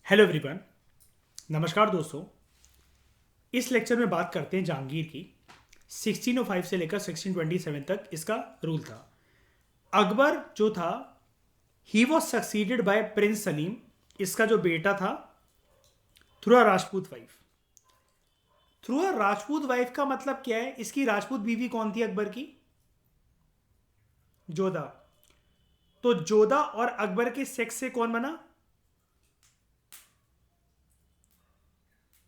Hello everyone. नमस्कार दोस्तों। इस लेक्चर में बात करते हैं जहांगीर की। 1605 से लेकर 1627 तक इसका रूल था। अकबर जो था, he was succeeded by Prince Salim, इसका जो बेटा था, through a Rajput wife. Through a Rajput wife का मतलब क्या है? इसकी राजपूत बीवी कौन थी अकबर की? जोधा। तो जोधा और अकबर के सेक्स से कौन बना?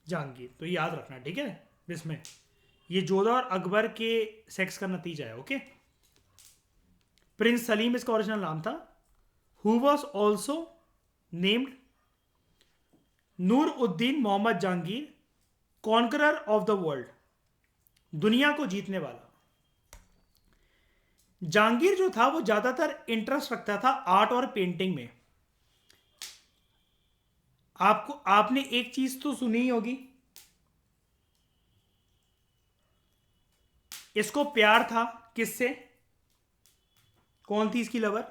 जहांगीर। तो ये याद रखना, ठीक है। इसमें ये जोधा और अकबर के सेक्स का नतीजा है। ओके। प्रिंस सलीम इसका ओरिजिनल नाम था, who was also named Nur Uddin Muhammad Jahangir, conqueror of the world, दुनिया को जीतने वाला। जहांगीर जो था वो ज्यादातर इंटरेस्ट रखता था आर्ट और पेंटिंग में। आपने एक चीज तो सुनी ही होगी, इसको प्यार था किससे? कौन थी इसकी लवर?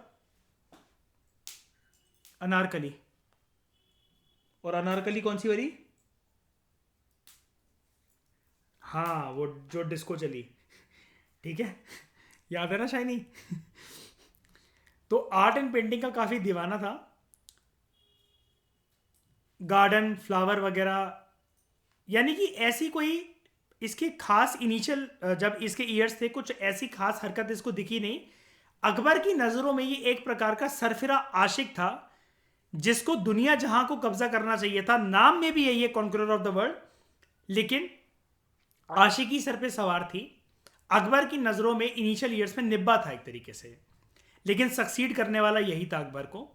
अनारकली। और अनारकली कौन सी वाली? हाँ, वो जो डिस्को चली, ठीक है। याद है ना शाइनी? तो आर्ट एंड पेंटिंग का काफी दीवाना था। गार्डन फ्लावर वगैरह, यानी कि ऐसी कोई इसकी खास इनिशियल, जब इसके ईयर्स थे, कुछ ऐसी खास हरकत इसको दिखी नहीं। अकबर की नजरों में ये एक प्रकार का सरफिरा आशिक था, जिसको दुनिया जहां को कब्जा करना चाहिए था। नाम में भी यही है, कॉन्करर ऑफ द वर्ल्ड, लेकिन आशिकी सर पे सवार थी। अकबर की नजरों में इनिशियल ईयर्स में निब्बा था एक तरीके से, लेकिन सक्सीड करने वाला यही था अकबर को।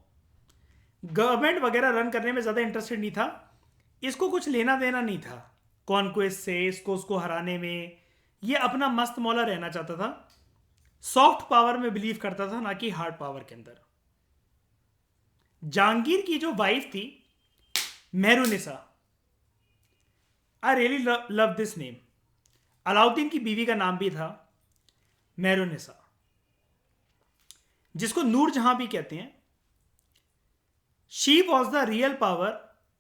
गवर्नमेंट वगैरह रन करने में ज्यादा इंटरेस्टेड नहीं था, इसको कुछ लेना देना नहीं था कॉन्क्वेस्ट से, इसको उसको हराने में। ये अपना मस्त मौला रहना चाहता था। सॉफ्ट पावर में बिलीव करता था, ना कि हार्ड पावर के अंदर। जहांगीर की जो वाइफ थी, Mehrunnisa, I really love this name. Alauddin की बीवी का नाम भी था मेहरुनिसा, जिसको नूर जहां भी कहते हैं। She was the real power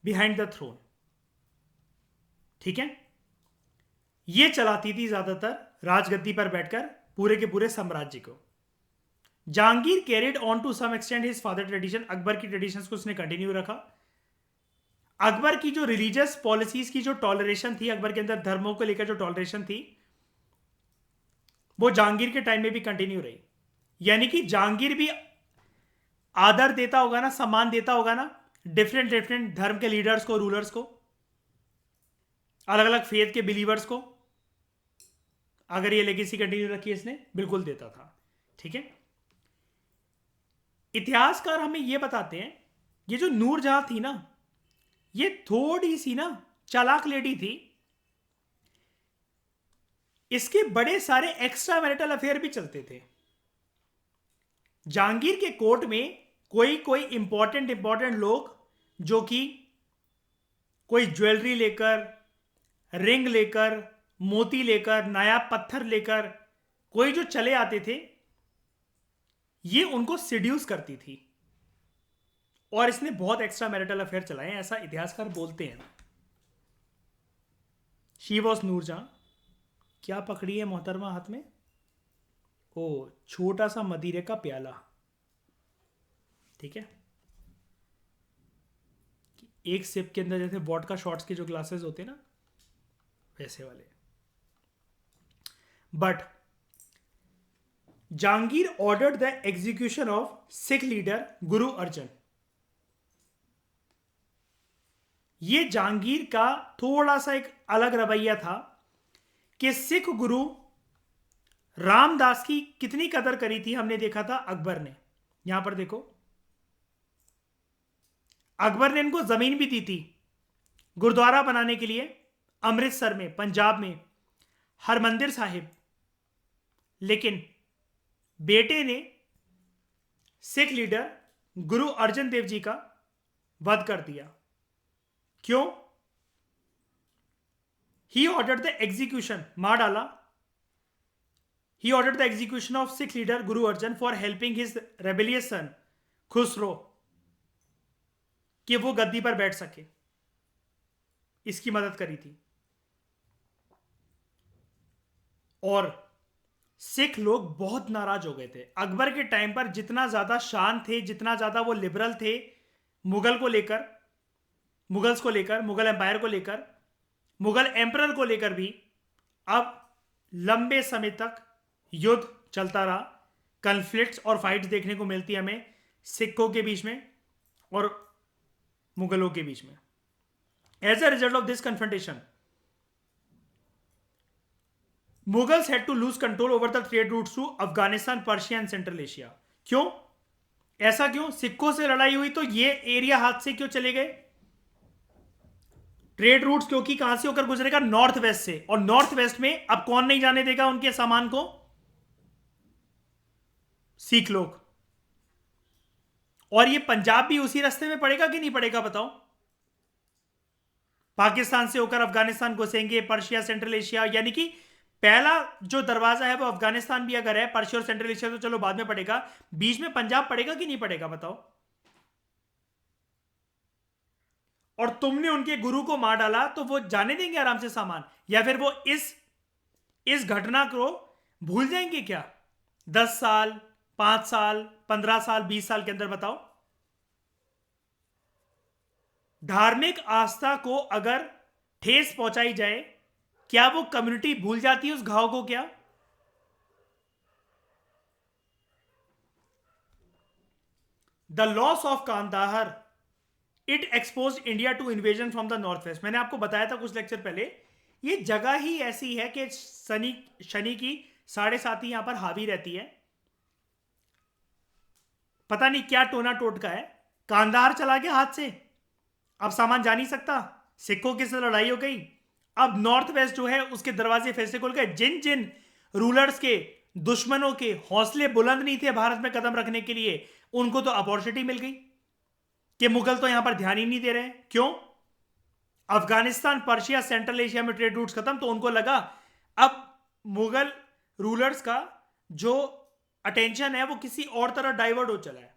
behind the throne, ठीक है। ये चलाती थी ज्यादातर राजगद्दी पर बैठकर पूरे के पूरे साम्राज्य को। Jahangir carried on to some extend his father tradition, Akbar की ट्रेडिशंस को उसने कंटिन्यू रखा। अकबर की जो रिलीजियस पॉलिसीज की जो टॉलरेशन थी, अकबर के अंदर धर्मों को लेकर जो टॉलरेशन थी, वो जहांगीर के टाइम में भी कंटिन्यू रही। यानी कि जहांगीर भी आदर देता होगा ना, सम्मान देता होगा ना डिफरेंट डिफरेंट धर्म के लीडर्स को, रूलर्स को, अलग अलग फेथ के बिलीवर्स को। अगर ये लेगेसी कंटिन्यू रखी इसने, बिल्कुल देता था, ठीक है। इतिहासकार हमें ये बताते हैं, ये जो नूरजहां थी ना, ये थोड़ी सी ना चालाक लेडी थी। इसके बड़े सारे एक्स्ट्रा मैरिटल अफेयर भी चलते थे। जहांगीर के कोर्ट में कोई कोई इंपॉर्टेंट इंपॉर्टेंट लोग, जो कि कोई ज्वेलरी लेकर, रिंग लेकर, मोती लेकर, नायाब पत्थर लेकर, कोई जो चले आते थे, ये उनको सिड्यूस करती थी। और इसने बहुत एक्स्ट्रा मैरिटल अफेयर चलाए हैं, ऐसा इतिहासकार बोलते हैं। She was Nurjahan. क्या पकड़ी है मोहतरमा हाथ में? ओ, छोटा सा मदिरे का प्याला, ठीक है। एक सिप के अंदर जैसे वॉडका शॉट्स के जो ग्लासेस होते हैं ना, वैसे वाले। But Jahangir ordered the execution of Sikh leader Guru Arjan. ये जहांगीर का थोड़ा सा एक अलग रवैया था कि सिख गुरु रामदास की कितनी कदर करी थी, हमने देखा था अकबर ने। यहां पर देखो, अकबर ने इनको जमीन भी दी थी गुरुद्वारा बनाने के लिए, अमृतसर में, पंजाब में, हरमंदिर साहिब। लेकिन बेटे ने सिख लीडर गुरु अर्जन देव जी का वध कर दिया। क्यों? ही ऑर्डर्ड द एग्जीक्यूशन, मार डाला। He ordered the execution of Sikh leader Guru Arjan for helping his rebellious सन खुसरो, कि वो गद्दी पर बैठ सके, इसकी मदद करी थी। और सिख लोग बहुत नाराज हो गए थे अकबर के टाइम पर। जितना ज्यादा शान थे, जितना ज्यादा वो लिबरल थे मुगल को लेकर, मुगल्स को लेकर, मुगल एम्पायर को लेकर, मुगल एम्परर को लेकर भी। अब लंबे समय तक युद्ध चलता रहा, कन्फ्लिक्ट्स और फाइट्स देखने को मिलती हमें सिखों के बीच में और मुगलों के बीच में। As a result of this confrontation, Mughals had to lose control over the trade routes to Afghanistan, Persia and Central Asia. क्यों? ऐसा क्यों? सिखों से लड़ाई हुई तो ये एरिया हाथ से क्यों चले गए? ट्रेड रूट्स क्योंकि कहां से होकर गुजरेगा? नॉर्थ वेस्ट से। और नॉर्थ वेस्ट में अब कौन नहीं जाने देगा उनके सामान को? सिख लोग। और ये पंजाब भी उसी रास्ते में पड़ेगा कि नहीं पड़ेगा बताओ? पाकिस्तान से होकर अफगानिस्तान घुसेंगे, पर्शिया, सेंट्रल एशिया। यानी कि पहला जो दरवाजा है वो अफगानिस्तान भी अगर है, पर्शिया और सेंट्रल एशिया तो चलो बाद में पड़ेगा, बीच में पंजाब पड़ेगा कि नहीं पड़ेगा बताओ? और तुमने उनके गुरु को मार डाला तो वो जाने देंगे आराम से सामान, या फिर वो इस घटना को भूल जाएंगे क्या 10 साल, 5 साल, 15 साल, 20 साल के अंदर बताओ? धार्मिक आस्था को अगर ठेस पहुंचाई जाए, क्या वो कम्युनिटी भूल जाती है उस घाव को? क्या the loss of Kandahar it expose India to invasion from the north west. मैंने आपको बताया था कुछ लेक्चर पहले, ये जगह ही ऐसी है कि शनि की 7.5 यहां पर हावी रहती है। पता नहीं क्या टोना टोटका है, कांदार चला गया हाथ से, अब सामान जा नहीं सकता, सिखों के साथ लड़ाई हो गई। अब नॉर्थ वेस्ट जो है उसके दरवाजे फिर से खुल गए। जिन जिन रूलर्स के, दुश्मनों के हौसले बुलंद नहीं थे भारत में कदम रखने के लिए, उनको तो अपॉर्चुनिटी मिल गई कि मुगल तो यहां पर ध्यान ही नहीं दे रहे। क्यों? अफगानिस्तान, पर्शिया, सेंट्रल एशिया में ट्रेड रूट्स खत्म, तो उनको लगा अब मुगल रूलर्स का जो अटेंशन है वो किसी और तरह डाइवर्ट हो चला है।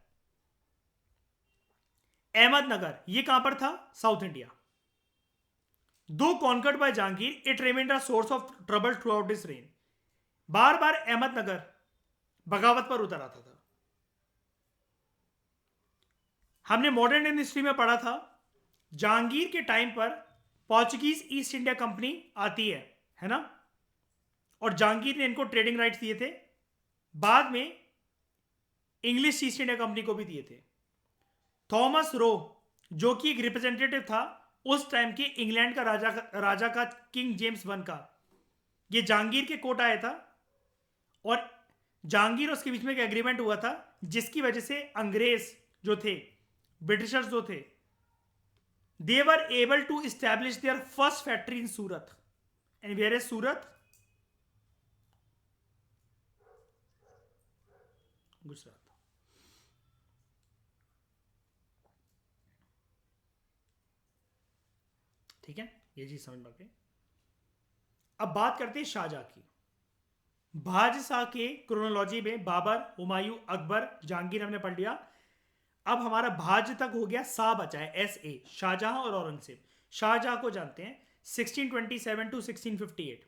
अहमदनगर ये कहां पर था? South India. Though conquered by Jahangir, it remained a source of trouble throughout his reign. बार बार अहमदनगर बगावत पर उतर आता था। हमने मॉडर्न इंडियन हिस्ट्री में पढ़ा था, जहांगीर के टाइम पर पोर्चुगीज ईस्ट इंडिया कंपनी आती है ना, और जहांगीर ने इनको ट्रेडिंग राइट्स दिए थे। बाद में इंग्लिश ईस्ट इंडिया कंपनी को भी दिए थे। थॉमस रो जो कि एक रिप्रेजेंटेटिव था उस टाइम के इंग्लैंड का राजा का किंग जेम्स वन का, ये जहांगीर के कोर्ट आया था, और जहांगीर और उसके बीच में एक एग्रीमेंट हुआ था जिसकी वजह से अंग्रेज जो थे, ब्रिटिशर्स जो थे, they were able to establish their first factory in Surat. And where is Surat? Gujarat. ठीक है, ये चीज समझ में आ गई। अब बात करते हैं शाहजहां की। बादशाह के क्रोनोलॉजी में बाबर, हुमायूं, अकबर, जहांगीर हमने पढ़ लिया। अब हमारा भाज तक हो गया, सा बचा है, SA, शाहजहां और औरंगजेब। शाहजहां को जानते हैं 1627 to 1658।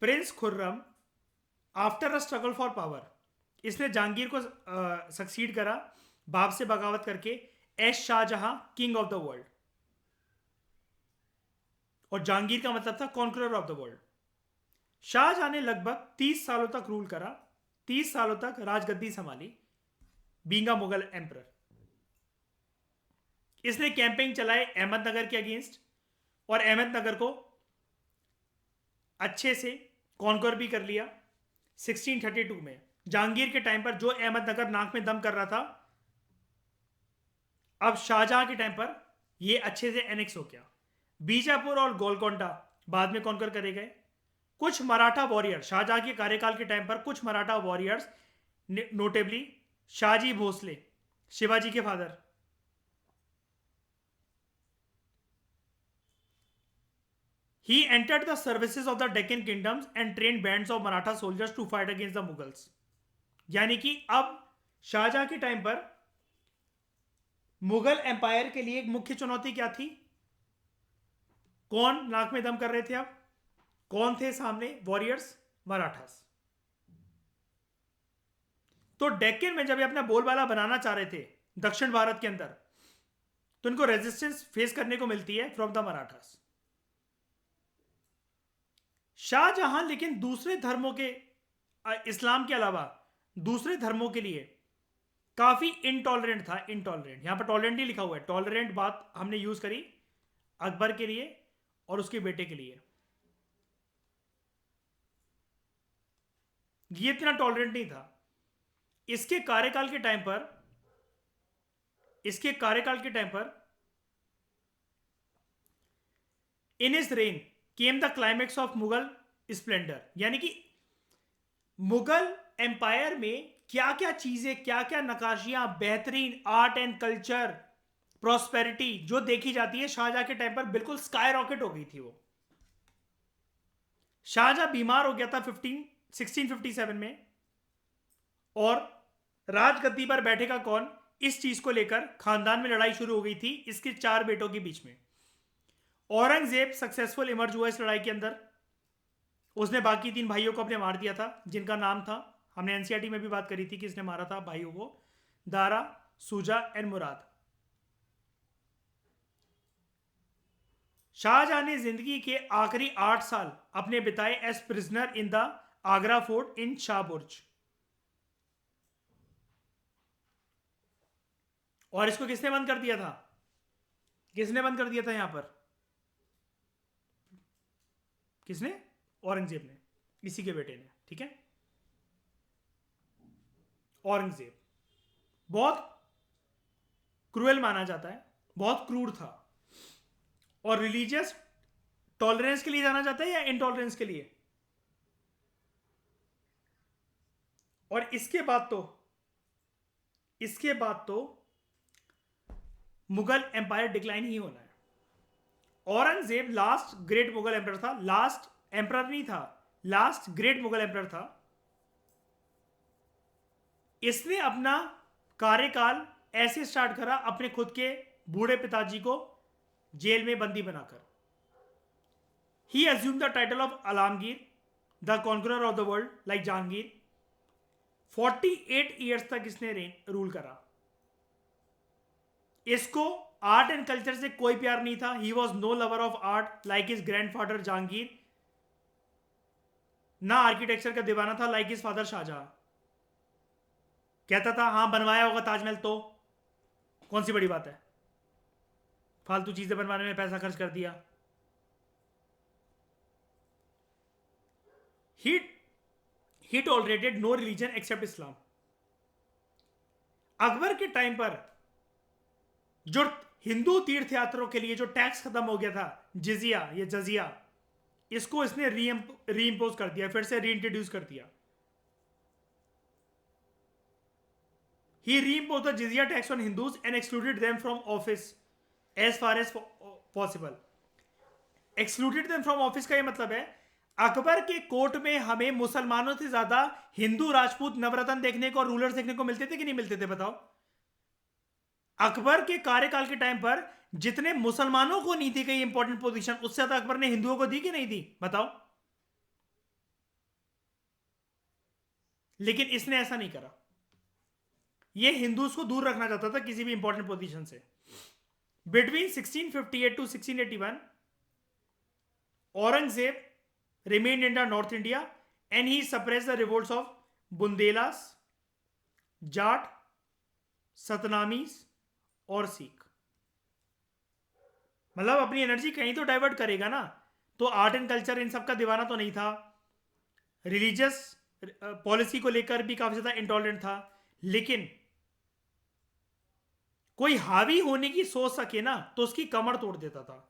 Prince Khurram, after a struggle for power, इसने जहांगीर को सक्सीड करा बाप से बगावत करके, as Shahjahan king of the world. और जहांगीर का मतलब था conqueror of the world. Shahjahan ने लगभग 30 सालों तक रूल करा, 30 सालों तक राजगद्दी संभाली, बीइंग अ मुगल एम्परर। इसने कैंपेन चलाए अहमदनगर के अगेंस्ट, और अहमदनगर को अच्छे से कॉन्कर भी कर लिया 1632 में। जहांगीर के टाइम पर जो अहमदनगर नाक में दम कर रहा था, अब शाहजहां के टाइम पर यह अच्छे से एनेक्स हो गया। बीजापुर और गोलकोंडा बाद में कॉन्कर करे गए। कुछ मराठा वॉरियर, शाहजहां के कार्यकाल के टाइम पर कुछ मराठा वॉरियर्स, नोटेबली शाहजी भोसले, शिवाजी के father, he entered the services of the Deccan kingdoms and trained bands of Maratha soldiers to fight against the Mughals। यानी कि अब शाहजहां के टाइम पर मुगल एम्पायर के लिए एक मुख्य चुनौती क्या थी? कौन नाक में दम कर रहे थे अब? कौन थे सामने वॉरियर्स? मराठास। तो डेक्कन में जब ये अपना बोलबाला बनाना चाह रहे थे दक्षिण भारत के अंदर, तो इनको रेजिस्टेंस फेस करने को मिलती है फ्रॉम द मराठास। शाहजहां लेकिन दूसरे धर्मों के, इस्लाम के अलावा दूसरे धर्मों के लिए काफी इनटॉलरेंट था। इनटॉलरेंट, यहां पर टॉलरेंट ही लिखा हुआ है, टॉलरेंट बात हमने यूज करी अकबर के लिए और उसके बेटे के लिए। ये इतना टॉलरेंट नहीं था। इसके कार्यकाल के टाइम पर, in his reign came the climax of Mughal splendour. यानी कि मुगल एम्पायर में क्या क्या चीजें, क्या क्या नकाशियां, बेहतरीन आर्ट एंड कल्चर, प्रॉस्पेरिटी जो देखी जाती है, शाहजहां के टाइम पर बिल्कुल स्काई रॉकेट हो गई थी वो। शाहजहां बीमार हो गया था 1657 में, और राजगद्दी पर बैठेगा कौन, इस चीज को लेकर खानदान में लड़ाई शुरू हो गई थी इसके 4 बेटों के बीच में। औरंगजेब सक्सेसफुल इमर्ज हुआ इस लड़ाई के अंदर। उसने बाकी 3 भाइयों को अपने मार दिया था, जिनका नाम था, हमने एनसीईआरटी में भी बात करी थी कि इसने मारा था भाइयों को, दारा, सूजा एंड मुराद। शाहजहां ने जिंदगी के आखिरी 8 साल अपने बिताए as prisoner in the Agra fort in Shahburj. और इसको किसने बंद कर दिया था? किसने बंद कर दिया था यहां पर? किसने? औरंगजेब ने, इसी के बेटे ने। ठीक है, औरंगजेब बहुत क्रूएल माना जाता है, बहुत क्रूर था। और रिलीजियस टॉलरेंस के लिए जाना जाता है या इनटॉलरेंस के लिए? और इसके बाद तो मुगल एम्पायर डिक्लाइन ही होना है। Aurangzeb last great Mughal emperor था, लास्ट एम्पर नहीं था, लास्ट ग्रेट मुगल एम्पर था। इसने अपना कार्यकाल ऐसे स्टार्ट करा अपने खुद के बूढ़े पिताजी को जेल में बंदी बनाकर। He assume the title of Alamgir, the conqueror of the world, like Jahangir. 48 years तक इसने रूल करा। इसको आर्ट एंड कल्चर से कोई प्यार नहीं था। He was no lover of art like his grandfather Jahangir, ना आर्किटेक्चर का दीवाना था लाइक हिज फादर शाहजहां। कहता था हाँ बनवाया होगा ताजमहल, तो कौन सी बड़ी बात है, फालतू चीजें बनवाने में पैसा खर्च कर दिया। He tolerated no religion except Islam. Akbar के टाइम पर जो हिंदू तीर्थ यात्रियों के लिए जो टैक्स खत्म हो गया था, जिजिया, ये जजिया, इसको इसने रीइंपोज कर दिया, फिर से रीइंट्रोड्यूस कर दिया। He reimposed the jizya tax on Hindus and excluded them from office as far as possible. Excluded them from office का ये मतलब है, अकबर के कोर्ट में हमें मुसलमानों से ज्यादा हिंदू राजपूत नवरत्न देखने को और रूलर्स देखने को मिलते थे कि नहीं मिलते थे? बताओ। अकबर के कार्यकाल के टाइम पर जितने मुसलमानों को नहीं दी गई इंपॉर्टेंट पोजीशन, उससे ज्यादा अकबर ने हिंदुओं को दी कि नहीं दी? बताओ। लेकिन इसने ऐसा नहीं करा। ये हिंदूज को दूर रखना चाहता था किसी भी इंपॉर्टेंट पोजीशन से। Between 1658 to 1681 Aurangzeb remained in the North India and he suppressed the revolts of Bundelas, Jat, Satnamis और सिख। मतलब अपनी एनर्जी कहीं तो डाइवर्ट करेगा ना। तो आर्ट एंड कल्चर इन सब का दीवाना तो नहीं था, रिलीजियस पॉलिसी को लेकर भी काफी ज्यादा इंटॉलरेंट था, लेकिन कोई हावी होने की सोच सके ना तो उसकी कमर तोड़ देता था।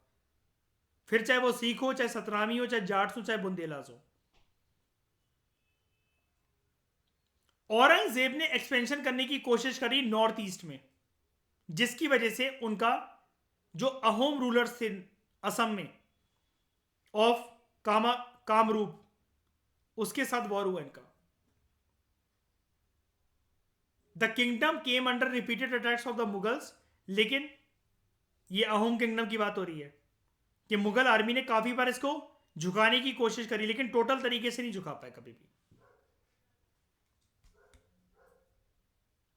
फिर चाहे वो सिख हो, चाहे सतनामी हो, चाहे जाट हो, चाहे बुंदेलास हो। औरंगजेब ने एक्सपेंशन करने की कोशिश करी नॉर्थ ईस्ट में, जिसकी वजह से उनका जो अहोम रूलर्स थे असम में ऑफ कामरूप, उसके साथ वॉर हुआ इनका। The kingdom came under repeated attacks of the Mughals लेकिन ये अहोम किंगडम की बात हो रही है कि मुगल आर्मी ने काफी बार इसको झुकाने की कोशिश करी, लेकिन टोटल तरीके से नहीं झुका पाए कभी भी।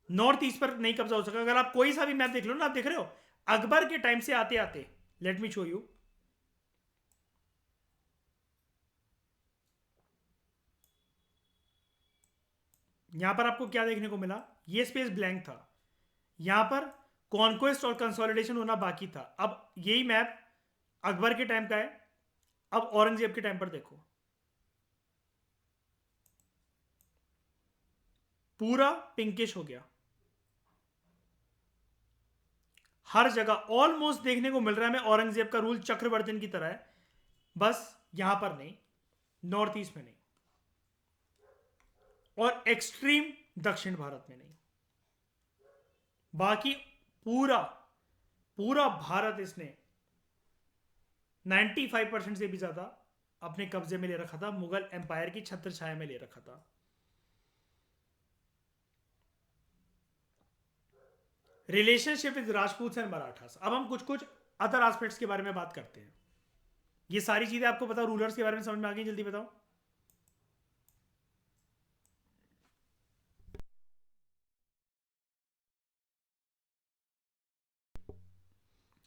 नॉर्थ ईस्ट पर नहीं कब्जा हो सका। अगर आप कोई सा भी मैप देख लो ना, आप देख रहे हो अकबर के टाइम से आते आते, लेट मी शो यू, यहां पर आपको क्या देखने को मिला, ये स्पेस ब्लैंक था, यहां पर कॉन्क्वेस्ट और कंसोलिडेशन होना बाकी था। अब यही मैप अकबर के टाइम का है, अब औरंगजेब के टाइम पर देखो, पूरा पिंकिश हो गया, हर जगह ऑलमोस्ट देखने को मिल रहा है हमें औरंगजेब का रूल चक्रवर्तन की तरह है, बस यहां पर नहीं, नॉर्थ ईस्ट में नहीं, और एक्सट्रीम दक्षिण भारत में नहीं, बाकी पूरा पूरा भारत इसने 95% से भी ज्यादा अपने कब्जे में ले रखा था, मुगल एम्पायर की छत्र छाया में ले रखा था। Relationship with Rajput and Marathas. अब हम कुछ कुछ अदर एस्पेक्ट्स के बारे में बात करते हैं। ये सारी चीजें आपको बताओ, रूलर्स के बारे में समझ में आ गई, जल्दी बताओ।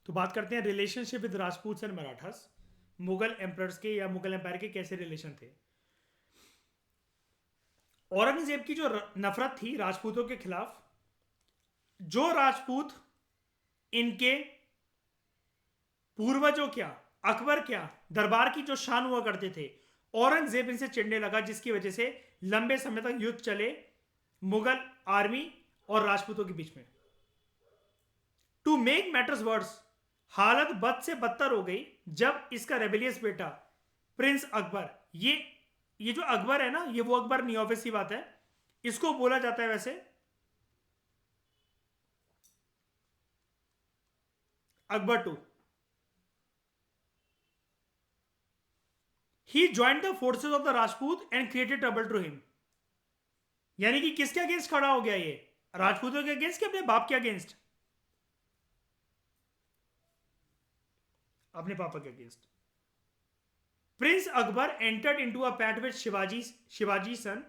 तो बात करते हैं relationship with Rajput and Marathas. Mughal emperors के या मुगल एम्पायर के कैसे रिलेशन थे। औरंगजेब की जो नफरत थी राजपूतों के खिलाफ, जो राजपूत इनके पूर्वजों क्या, अकबर क्या, दरबार की जो शान हुआ करते थे, औरंगजेब इनसे चिढ़ने लगा, जिसकी वजह से लंबे समय तक युद्ध चले मुगल आर्मी और राजपूतों के बीच में। टू मेक मैटर्स वर्स, हालत बद से बदतर हो गई जब इसका रेबेलियस बेटा प्रिंस अकबर, ये जो अकबर है ना, ये वो अकबर नहीं, ऑब्वियस सी बात है, इसको बोला जाता है वैसे Akbar too. He joined the forces of the Rajput and created trouble to him. यानी कि किसके अगेंस्ट खड़ा हो गया ये, राजपूतों के अगेंस्ट कि अपने बाप के अगेंस्ट, अपने पापा के against. Prince Akbar entered into a pact with Shivaji son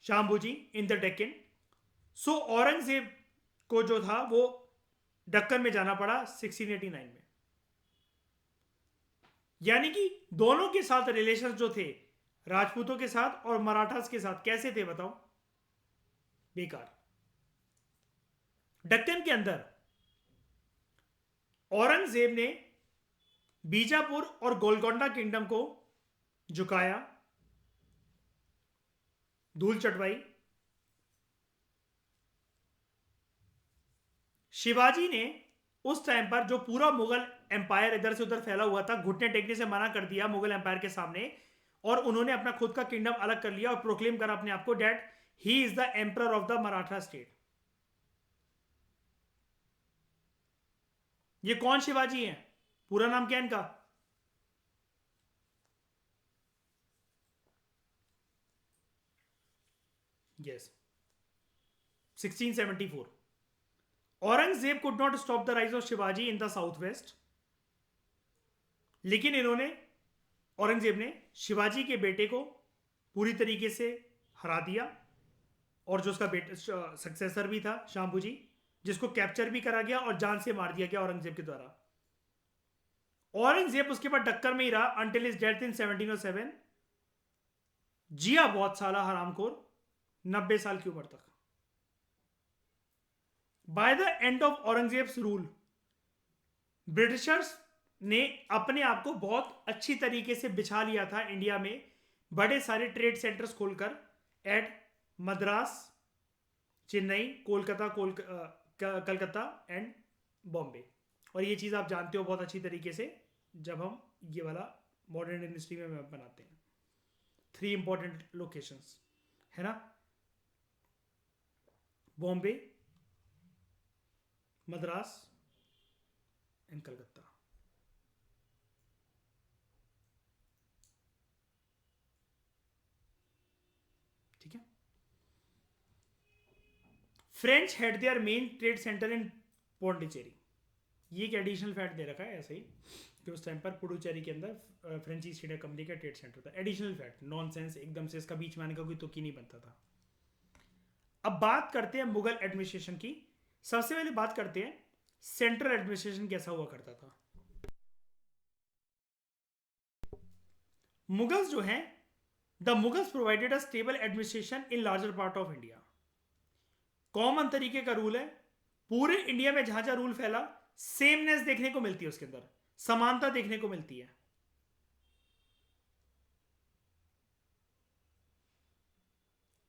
Sambhaji in the Deccan. So Aurangzeb को जो था वो दक्कन में जाना पड़ा 1689 में। यानी कि दोनों के साथ रिलेशन जो थे, राजपूतों के साथ और मराठास के साथ, कैसे थे बताओ, बेकार। दक्कन के अंदर औरंगजेब ने बीजापुर और गोलकोंडा किंगडम को झुकाया, धूल चटवाई। शिवाजी ने उस टाइम पर जो पूरा मुगल एम्पायर इधर से उधर फैला हुआ था, घुटने टेकने से मना कर दिया मुगल एम्पायर के सामने, और उन्होंने अपना खुद का किंगडम अलग कर लिया और प्रोक्लेम करा अपने आप को डेट he is the emperor of the Maratha state. ये कौन शिवाजी हैं, पूरा नाम क्या है इनका, yes, 1674। Aurangzeb could not stop the rise of Shivaji in the south west, लेकिन इन्होंने, औरंगजेब ने शिवाजी के बेटे को पूरी तरीके से हरा दिया, और जो उसका बेटा सक्सेसर भी था शाम्बूजी, जिसको कैप्चर भी करा गया और जान से मार दिया गया औरंगजेब के द्वारा। औरंगजेब उसके बाद डक्कर में ही रहा अंटिल इज डेथ इन 1707। जिया बहुत साला हरामखोर, 90 साल की उम्र तक। By the end of Aurangzeb's rule, Britishers ने अपने आप को बहुत अच्छी तरीके से बिछा लिया था इंडिया में, बड़े सारे ट्रेड सेंटर्स खोलकर, एट मद्रास, चेन्नई, कोलकाता, कलकत्ता एंड बॉम्बे। और ये चीज़ आप जानते हो बहुत अच्छी तरीके से जब हम ये वाला मॉडर्न इंडस्ट्री में मैप बनाते हैं। 3 इंपॉर्टेंट लोकेशंस है ना, बॉम्बे, मद्रास एंड कलकत्ता। ठीक है। French had their main trade centre in Pondicherry. ये एक एडिशनल फैक्ट दे रखा है ऐसे ही कि उस टाइम पर पुडुचेरी के अंदर फ्रेंच ईस्ट इंडिया कंपनी का ट्रेड सेंटर था। एडिशनल फैक्ट, नॉनसेंस एकदम से, इसका बीच में आने का कोई तुक ही नहीं बनता था। अब बात करते हैं मुगल एडमिनिस्ट्रेशन की। सबसे पहले बात करते हैं सेंट्रल एडमिनिस्ट्रेशन कैसा हुआ करता था। मुगल्स जो हैं, the Mughals provided a stable administration in larger part of India. Common तरीके का रूल है, पूरे इंडिया में जहां जहां रूल फैला सेमनेस देखने को मिलती है, उसके अंदर समानता देखने को मिलती है।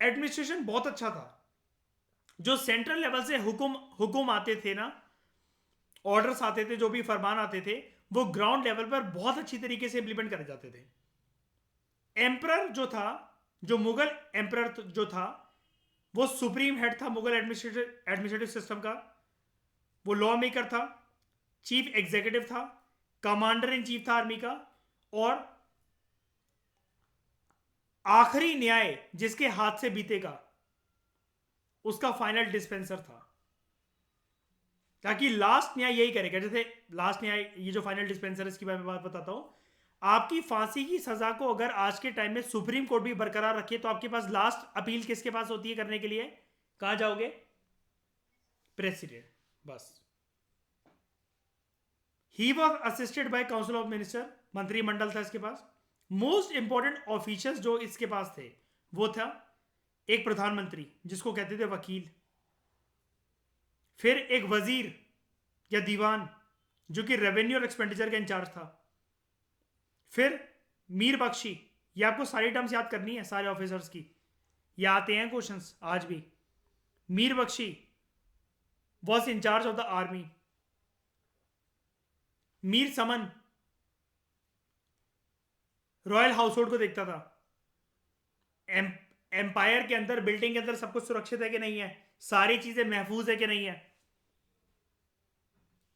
एडमिनिस्ट्रेशन बहुत अच्छा था। जो सेंट्रल लेवल से हुकुम आते थे ना, ऑर्डर्स आते थे, जो भी फरमान आते थे, वो ग्राउंड लेवल पर बहुत अच्छी तरीके से इंप्लीमेंट करे जाते थे। एम्परर जो था, जो मुगल एम्परर जो था, वो सुप्रीम हेड था मुगल एडमिनिस्ट्रेटिव सिस्टम का। वो लॉ मेकर था, चीफ एग्जीक्यूटिव था, कमांडर इन चीफ था आर्मी का, और आखिरी न्याय जिसके हाथ से बीतेगा उसका फाइनल डिस्पेंसर था। ताकि लास्ट न्याय यही करेगा, जैसे लास्ट न्याय, ये जो फाइनल डिस्पेंसर, इसकी मैं बात बताता हूं। आपकी फांसी की सजा को अगर आज के टाइम में सुप्रीम कोर्ट भी बरकरार रखे, तो आपके पास लास्ट अपील किसके पास होती है करने के लिए? कहां जाओगे? प्रेसिडेंट। बस। He was assisted by council of minister, मंत्रिमंडल था इसके पास। मोस्ट इंपॉर्टेंट ऑफिशियल्स जो इसके पास थे वो था एक प्रधानमंत्री जिसको कहते थे वकील, फिर एक वजीर या दीवान जो कि रेवेन्यू और एक्सपेंडिचर का इंचार्ज था, फिर मीर बख्शी। ये आपको सारी टर्म्स याद करनी है सारे ऑफिसर्स की, ये आते हैं क्वेश्चंस आज भी। Mir Bakhshi was in charge of the army. Mir Saman royal household को देखता था। एम्पायर के अंदर, बिल्डिंग के अंदर सब कुछ सुरक्षित है कि नहीं है, सारी चीजें महफूज है कि नहीं है।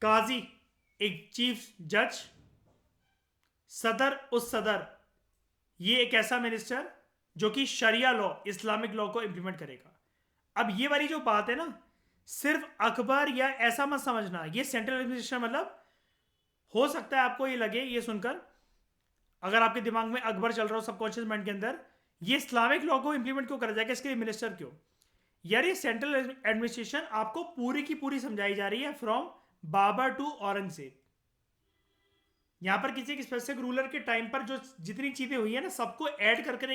काजी एक चीफ जज, सदर उस सदर, ये एक ऐसा मिनिस्टर जो कि शरिया लॉ, इस्लामिक लॉ को इंप्लीमेंट करेगा। अब ये वाली जो बात है ना, सिर्फ अकबर या ऐसा मत समझना, ये सेंट्रल एडमिनिस्ट्रेशन मतलब, हो सकता है आपको ये लगे ये सुनकर, अगर आपके दिमाग में अकबर चल रहा हो सबकॉन्शियस माइंड के अंदर, ये इस्लामिक लॉ को इंप्लीमेंट क्यों करा जाएगा, इसके लिए मिनिस्टर क्यों? यार ये सेंट्रल एडमिनिस्ट्रेशन आपको पूरी की पूरी समझाई जा रही है फ्रॉम बाबर टू औरंगजेब। यहां पर किसी एक स्पेसिफिक रूलर के टाइम पर जो जितनी चीजें हुई है ना, सबको ऐड करके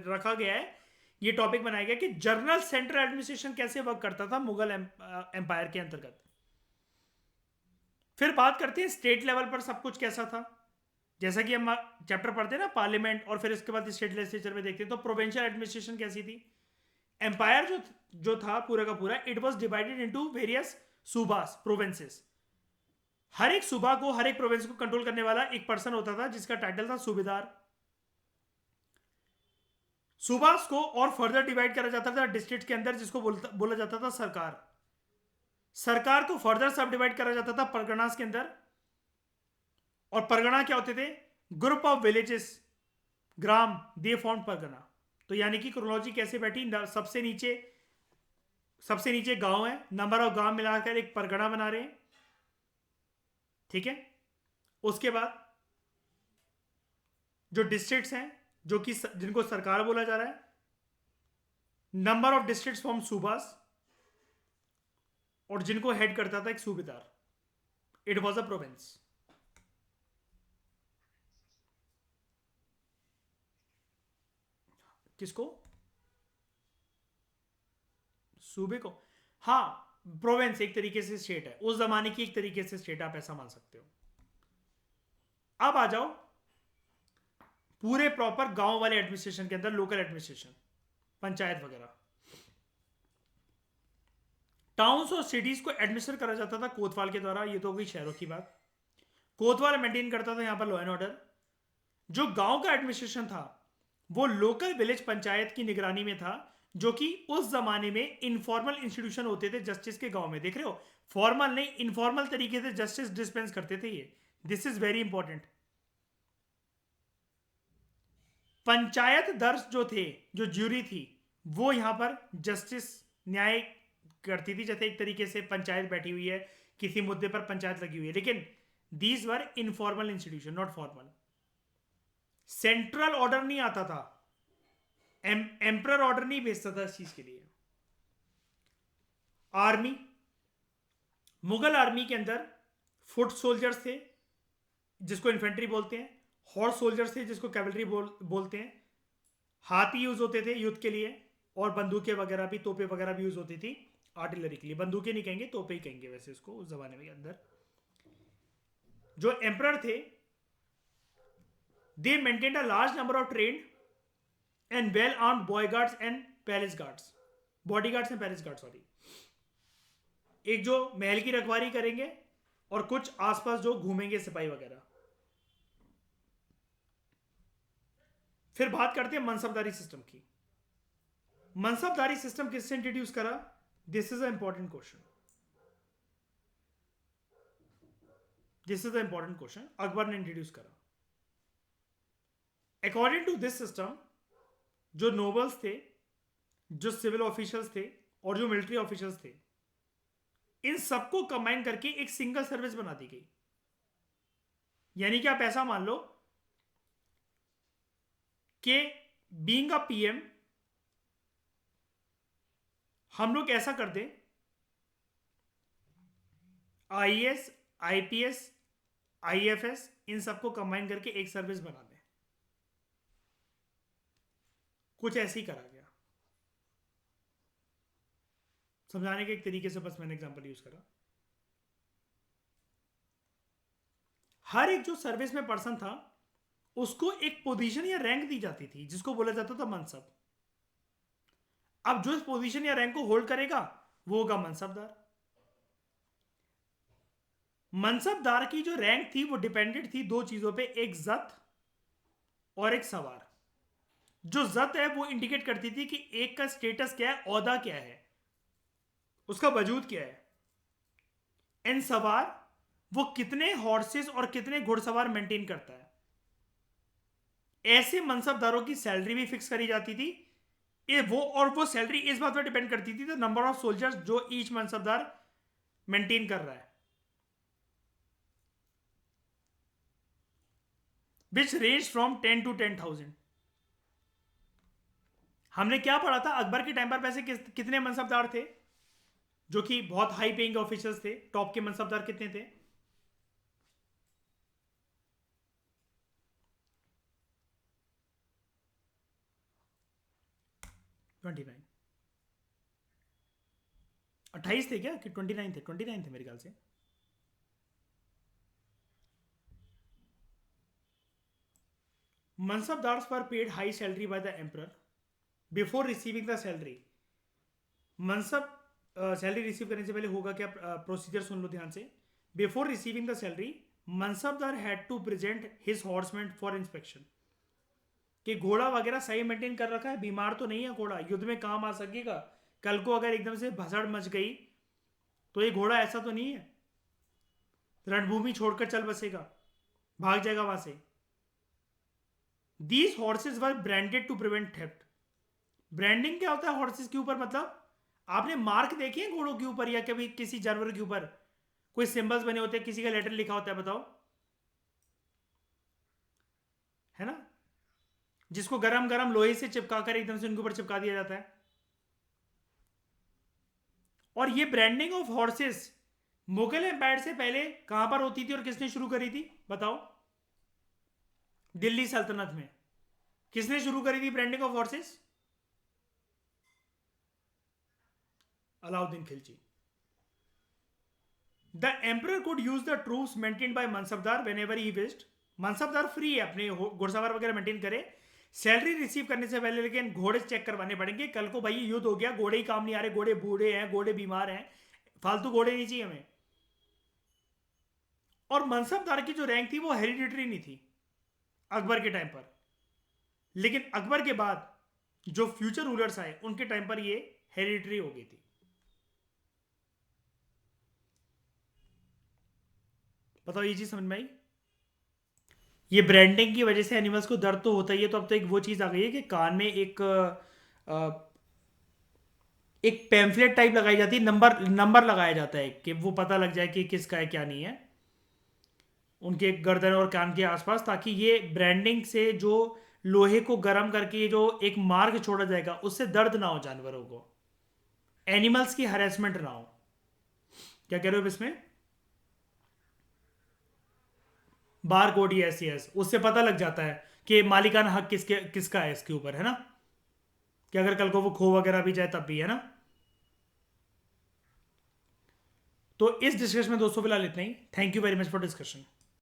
रखा गया है। ये टॉपिक बनाया गया कि जर्नल सेंट्रल एडमिनिस्ट्रेशन कैसे वर्क करता था मुगल एम्पायर के अंतर्गत। फिर बात करते हैं स्टेट लेवल पर सब कुछ कैसा था। जैसा कि हम चैप्टर पढ़ते हैं ना पार्लियामेंट, और फिर उसके बाद स्टेट लेजिस्लेचर में देखते हैं, तो प्रोविंशियल एडमिनिस्ट्रेशन कैसी थी। एम्पायर जो था पूरा का पूरा, it was divided into various subas, provinces. हर एक सूबा को, हर एक प्रोविंस को कंट्रोल करने वाला एक पर्सन होता था जिसका टाइटल था सूबेदार। सूबास को और फर्दर डिवाइड करा जाता था डिस्ट्रिक्ट के अंदर, जिसको बोला जाता था सरकार। सरकार को फर्दर सब डिवाइड करा जाता था परगनास के अंदर। और परगना क्या होते थे? Group of villages, gram, they form Pargana. तो यानी कि क्रोनोलॉजी कैसे बैठी, सबसे नीचे गांव है, नंबर ऑफ गांव मिलाकर एक परगना बना रहे हैं, ठीक है। उसके बाद जो डिस्ट्रिक्ट्स हैं, जो कि जिनको सरकार बोला जा रहा है, number of districts form subas, और जिनको हेड करता था एक सूबेदार। It was a province. किसको? सूबे को। हाँ, प्रोविंस एक तरीके से स्टेट है, उस जमाने की एक तरीके से स्टेट, आप ऐसा मान सकते हो। अब आ जाओ पूरे प्रॉपर गांव वाले एडमिनिस्ट्रेशन के अंदर, लोकल एडमिनिस्ट्रेशन, पंचायत वगैरह। टाउन्स और सिटीज को एडमिनिस्टर करा जाता था कोतवाल के द्वारा। ये तो हो गई शहरों की बात। कोतवाल मेंटेन करता था यहां पर लॉ एंड ऑर्डर। जो गांव का एडमिनिस्ट्रेशन था वो लोकल विलेज पंचायत की निगरानी में था, जो कि उस जमाने में इनफॉर्मल इंस्टीट्यूशन होते थे जस्टिस के गांव में। देख रहे हो, फॉर्मल नहीं, इनफॉर्मल तरीके से जस्टिस डिस्पेंस करते थे ये। This is very important. Panchayat दर्ज जो थे, जो ज्यूरी थी, वो यहां पर जस्टिस, न्याय करती थी, जैसे एक तरीके से पंचायत बैठी हुई है, किसी मुद्दे पर पंचायत लगी हुई है, लेकिन these were informal institution, not formal. Central order नहीं आता था, एम्परर ऑर्डर नहीं भेजता था इस चीज के लिए। आर्मी, मुगल आर्मी के अंदर फुट सोल्जर्स थे जिसको इन्फेंट्री बोलते हैं, हॉर्स सोल्जर्स थे जिसको कैवलरी बोलते हैं, हाथी यूज होते थे युद्ध के लिए, और बंदूकें वगैरह भी, तोपें वगैरह भी यूज होती थी आर्टिलरी के लिए। बंदूकें नहीं कहेंगे, तोपें ही कहेंगे वैसे उसको उस जमाने में अंदर। जो एम्परर थे, they maintained a large number of trained and well armed boyguards and palace guards, bodyguards and palace guard, sorry. एक जो महल की रखवाली करेंगे और कुछ आसपास जो घूमेंगे सिपाही वगैरह। फिर बात करते हैं मनसबदारी सिस्टम की। मनसबदारी सिस्टम किससे इंट्रोड्यूस करा? This is a important question, this is the important question. Akbar ने इंट्रोड्यूस करा। अकॉर्डिंग टू दिस सिस्टम, जो नोबल्स थे, जो सिविल ऑफिशियल्स थे और जो मिलिट्री ऑफिशियल्स थे, इन सबको कंबाइन करके एक सिंगल सर्विस बना दी गई। यानी कि आप ऐसा मान लो कि बीइंग अ पीएम, हम लोग ऐसा कर दें, आईएएस, आईपीएस, आईएफएस, इन सबको कंबाइन करके एक सर्विस बना दें। कुछ ऐसे ही करा गया। समझाने के एक तरीके से बस मैंने एग्जांपल यूज करा। हर एक जो सर्विस में पर्सन था उसको एक पोजीशन या रैंक दी जाती थी जिसको बोला जाता था मनसब। अब जो इस पोजीशन या रैंक को होल्ड करेगा वो होगा मनसबदार। मनसबदार की जो रैंक थी वो डिपेंडेंट थी दो चीजों पे, एक जत और एक सवार। जो जत है वो इंडिकेट करती थी कि एक का स्टेटस क्या है, ओहदा क्या है, उसका वजूद क्या है। एंड सवार, वो कितने हॉर्सेस और कितने घुड़सवार मेंटेन करता है। ऐसे मनसबदारों की सैलरी भी फिक्स करी जाती थी। वो सैलरी इस बात पर डिपेंड करती थी द नंबर ऑफ सोल्जर्स जो ईच मनसबदार मेंटेन कर रहा है, विच रेंज फ्रॉम 10 to 10,000। हमने क्या पढ़ा था, अकबर के टाइम पर वैसे कितने मनसबदार थे जो कि बहुत हाई पेइंग ऑफिसर्स थे? टॉप के मनसबदार कितने थे? 29। 28 थे क्या कि 29 थे? 29 थे मेरे ख्याल से। Mansabdars were paid high salary by the emperor before receiving the salary. Mansab salary receive करने से पहले होगा क्या, प्रोसीजर सुन लो ध्यान से। Before receiving the salary, mansabdar had to present his horseman for inspection. कि घोड़ा वगैरह सही मेंटेन कर रखा है, बीमार तो नहीं है घोड़ा, युद्ध में काम आ सकेगा, कल को अगर एकदम से भसड़ मच गई तो ये घोड़ा ऐसा तो नहीं है रणभूमि छोड़कर चल बसेगा, भाग जाएगा वहां से। These horses were branded to prevent theft. Branding क्या होता है हॉर्सेज के ऊपर? मतलब आपने मार्क देखे हैं घोड़ों के ऊपर या कभी किसी जानवर के ऊपर कोई सिंबल्स बने होते हैं, किसी का लेटर लिखा होता है, बताओ, है ना, जिसको गरम गरम लोहे से चिपका कर एकदम से उनके ऊपर चिपका दिया जाता है। और ये branding of horses Mughal empire से पहले कहां पर होती थी और किसने शुरू करी थी, बताओ? दिल्ली सल्तनत में। किसने शुरू करी थी branding of horses? Alauddin Khilji. The emperor could use the troops maintained by mansabdar whenever he wished. Mansabdar free है, अपने घुड़सवार वगैरह मेंटेन करे, सैलरी रिसीव करने से पहले, लेकिन घोड़े चेक करवाने पड़ेंगे। कल को भाई युद्ध हो गया, घोड़े ही काम नहीं आ रहे, घोड़े बूढ़े हैं, घोड़े बीमार हैं, फालतू घोड़े नहीं चाहिए हमें। और मनसबदार की जो रैंक थी वो हेरिडिटरी नहीं थी अकबर के टाइम पर, लेकिन अकबर के बाद जो फ्यूचर रूलर्स आए उनके टाइम पर ये हेरिडिटरी हो गई थी। बताओ ये चीज समझ में आई? ये ब्रांडिंग की वजह से एनिमल्स को दर्द तो होता ही है, तो अब तो एक वो चीज़ आ गई है कि कान में एक एक पैम्फलेट टाइप लगाई जाती है, नंबर नंबर लगाया जाता है कि वो पता लग जाए कि किसका है क्या नहीं है, उनके गर्दन और कान के आसपास, ताकि ये ब्रांडिंग से जो लोहे को गर्म करके ये जो एक मार्क छोड़ा जाएगा उससे दर्द ना हो जानवरों को, एनिमल्स की हरेसमेंट ना हो। क्या कह रहे हो अब इसमें? बार कोड, यस यस, उससे पता लग जाता है कि मालिकाना हक किसका है इसके ऊपर, है ना, कि अगर कल को वो खो वगैरह भी जाए तब भी, है ना। तो इस डिस्कशन में दोस्तों फिलहाल इतना ही। Thank you very much for discussion.